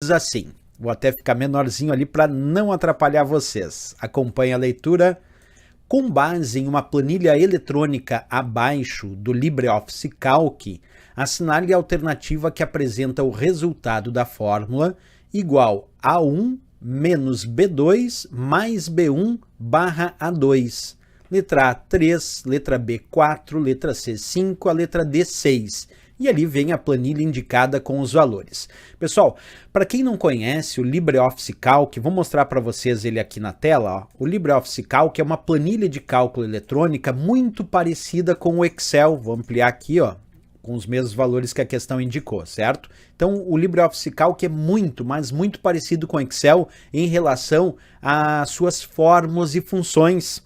diz assim. Vou até ficar menorzinho ali para não atrapalhar vocês. Acompanhe a leitura. Com base em uma planilha eletrônica abaixo do LibreOffice Calc, assinale a alternativa que apresenta o resultado da fórmula igual a A1 menos B2 mais B1 barra A2. Letra A, 3, letra B, 4, letra C, 5, a letra D, 6. E ali vem a planilha indicada com os valores. Pessoal, para quem não conhece o LibreOffice Calc, vou mostrar para vocês ele aqui na tela. Ó. O LibreOffice Calc é uma planilha de cálculo eletrônica muito parecida com o Excel. Vou ampliar aqui, ó, com os mesmos valores que a questão indicou, certo? Então, o LibreOffice Calc é muito, mas muito parecido com o Excel em relação às suas fórmulas e funções.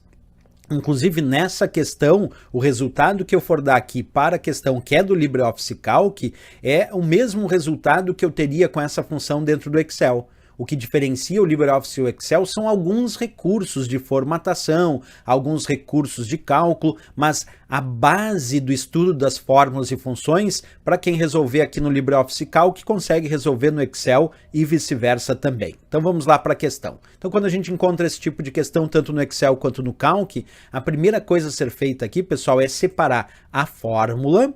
Inclusive, nessa questão, o resultado que eu for dar aqui para a questão que é do LibreOffice Calc é o mesmo resultado que eu teria com essa função dentro do Excel. O que diferencia o LibreOffice e o Excel são alguns recursos de formatação, alguns recursos de cálculo, mas a base do estudo das fórmulas e funções, para quem resolver aqui no LibreOffice Calc, consegue resolver no Excel e vice-versa também. Então vamos lá para a questão. Então quando a gente encontra esse tipo de questão, tanto no Excel quanto no Calc, a primeira coisa a ser feita aqui, pessoal, é separar a fórmula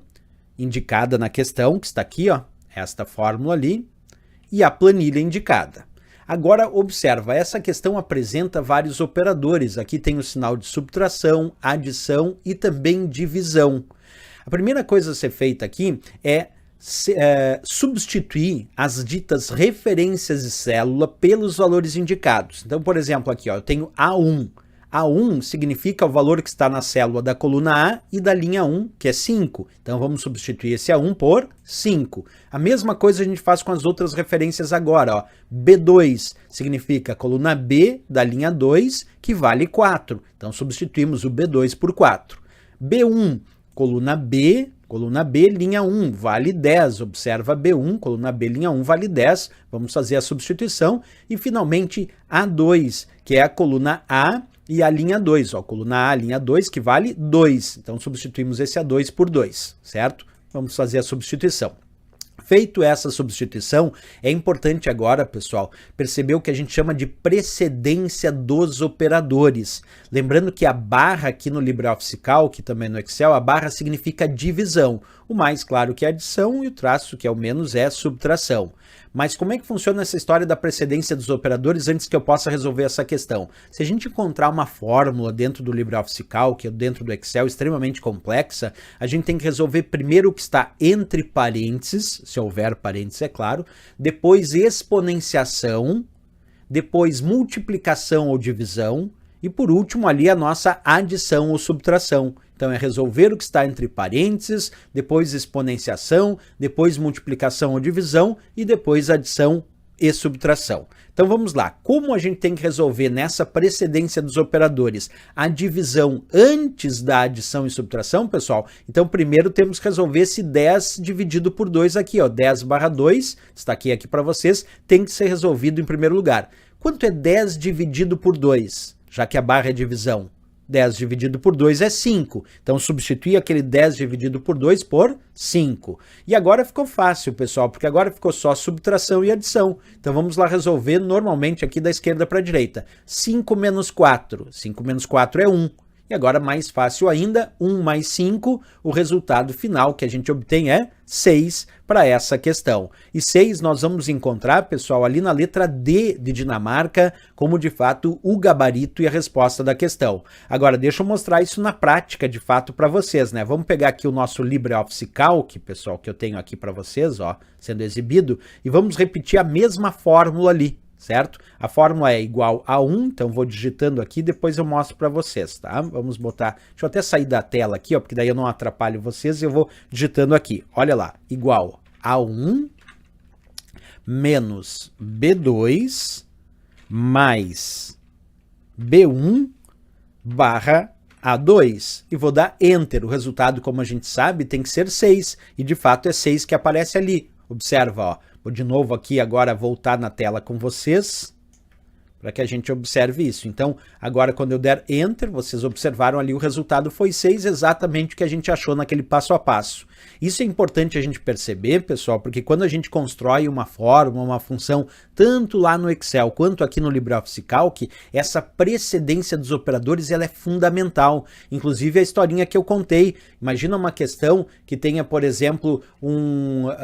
indicada na questão, que está aqui, ó, esta fórmula ali, e a planilha indicada. Agora observa, essa questão apresenta vários operadores. Aqui tem o sinal de subtração, adição e também divisão. A primeira coisa a ser feita aqui é substituir as ditas referências de célula pelos valores indicados. Então, por exemplo, aqui ó, eu tenho A1. A1 significa o valor que está na célula da coluna A e da linha 1, que é 5. Então vamos substituir esse A1 por 5. A mesma coisa a gente faz com as outras referências agora. Ó. B2 significa a coluna B da linha 2, que vale 4. Então substituímos o B2 por 4. B1, coluna B, linha 1, vale 10. Observa B1, coluna B, linha 1, vale 10. Vamos fazer a substituição. E finalmente A2, que é a coluna A, e a linha 2, ó, coluna A, linha 2, que vale 2. Então, substituímos esse A2 por 2, certo? Vamos fazer a substituição. Feito essa substituição, é importante agora, pessoal, perceber o que a gente chama de precedência dos operadores. Lembrando que a barra aqui no LibreOffice Calc, também no Excel, a barra significa divisão. O mais, claro, que é adição e o traço, que é o menos, é subtração. Mas como é que funciona essa história da precedência dos operadores antes que eu possa resolver essa questão? Se a gente encontrar uma fórmula dentro do LibreOffice Calc ou dentro do Excel extremamente complexa, a gente tem que resolver primeiro o que está entre parênteses, se houver parênteses, é claro, depois exponenciação, depois multiplicação ou divisão e por último ali a nossa adição ou subtração. Então é resolver o que está entre parênteses, depois exponenciação, depois multiplicação ou divisão e depois adição e subtração. Então vamos lá, como a gente tem que resolver nessa precedência dos operadores a divisão antes da adição e subtração, pessoal? Então primeiro temos que resolver esse 10 dividido por 2 aqui, ó, 10 barra 2, está aqui para vocês, tem que ser resolvido em primeiro lugar. Quanto é 10 dividido por 2? Já que a barra é divisão. 10 dividido por 2 é 5. Então, substitui aquele 10 dividido por 2 por 5. E agora ficou fácil, pessoal, porque agora ficou só subtração e adição. Então, vamos lá resolver normalmente aqui da esquerda para a direita. 5 menos 4. 5 menos 4 é 1. E agora, mais fácil ainda, 1 mais 5, o resultado final que a gente obtém é 6 para essa questão. E 6 nós vamos encontrar, pessoal, ali na letra D de Dinamarca, como de fato o gabarito e a resposta da questão. Agora, deixa eu mostrar isso na prática, de fato, para vocês, né? Vamos pegar aqui o nosso LibreOffice Calc, pessoal, que eu tenho aqui para vocês, ó, sendo exibido, e vamos repetir a mesma fórmula ali. Certo? A fórmula é igual a 1, então vou digitando aqui, depois eu mostro para vocês, tá? Vamos botar, deixa eu até sair da tela aqui, ó, porque daí eu não atrapalho vocês e eu vou digitando aqui. Olha lá, igual a 1 menos B2 mais B1 barra A2. E vou dar Enter. O resultado, como a gente sabe, tem que ser 6. E de fato é 6 que aparece ali. Observa, ó. Vou de novo aqui agora voltar na tela com vocês, para que a gente observe isso. Então, agora quando eu der Enter, vocês observaram ali o resultado foi 6, exatamente o que a gente achou naquele passo a passo. Isso é importante a gente perceber, pessoal, porque quando a gente constrói uma fórmula, uma função, tanto lá no Excel quanto aqui no LibreOffice Calc, essa precedência dos operadores ela é fundamental. Inclusive a historinha que eu contei, imagina uma questão que tenha, por exemplo,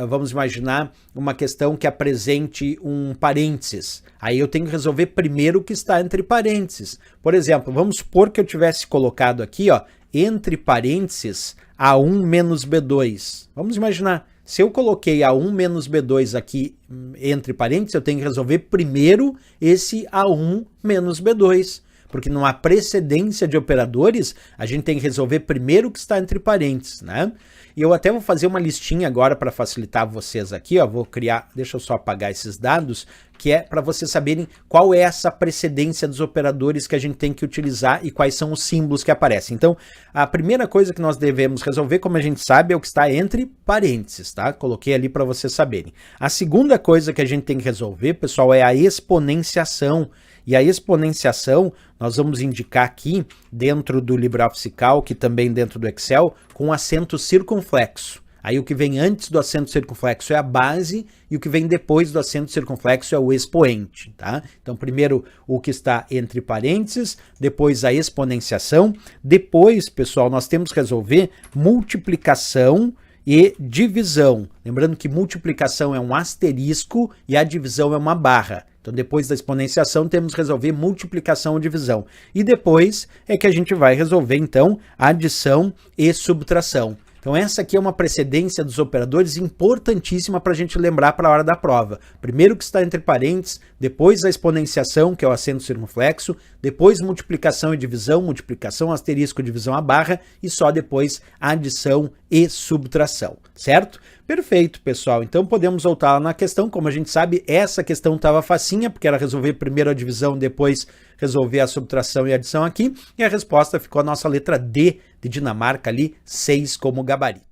vamos imaginar uma questão que apresente um parênteses. Aí eu tenho que resolver primeiro o que está entre parênteses. Por exemplo, vamos supor que eu tivesse colocado aqui, ó, entre parênteses, A1 menos B2. Vamos imaginar, se eu coloquei A1 menos B2 aqui entre parênteses, eu tenho que resolver primeiro esse A1 menos B2. Porque numa precedência de operadores, a gente tem que resolver primeiro o que está entre parênteses, né? E eu até vou fazer uma listinha agora para facilitar vocês aqui, ó, vou criar, deixa eu só apagar esses dados, que é para vocês saberem qual é essa precedência dos operadores que a gente tem que utilizar e quais são os símbolos que aparecem. Então, a primeira coisa que nós devemos resolver, como a gente sabe, é o que está entre parênteses, tá? Coloquei ali para vocês saberem. A segunda coisa que a gente tem que resolver, pessoal, é a exponenciação. E a exponenciação nós vamos indicar aqui dentro do LibreOffice Calc, também dentro do Excel, com acento circunflexo. Aí o que vem antes do acento circunflexo é a base e o que vem depois do acento circunflexo é o expoente, tá? Então primeiro o que está entre parênteses, depois a exponenciação, depois, pessoal, nós temos que resolver multiplicação e divisão. Lembrando que multiplicação é um asterisco e a divisão é uma barra. Então, depois da exponenciação, temos que resolver multiplicação ou divisão. E depois é que a gente vai resolver, então, adição e subtração. Então, essa aqui é uma precedência dos operadores importantíssima para a gente lembrar para a hora da prova. Primeiro o que está entre parênteses, depois a exponenciação, que é o acento circunflexo, depois multiplicação e divisão, multiplicação, asterisco, divisão, a barra, e só depois adição e subtração, certo? Perfeito, pessoal. Então podemos voltar lá na questão. Como a gente sabe, essa questão estava facinha, porque era resolver primeiro a divisão, depois resolver a subtração e a adição aqui. E a resposta ficou a nossa letra D de Dinamarca ali, 6 como gabarito.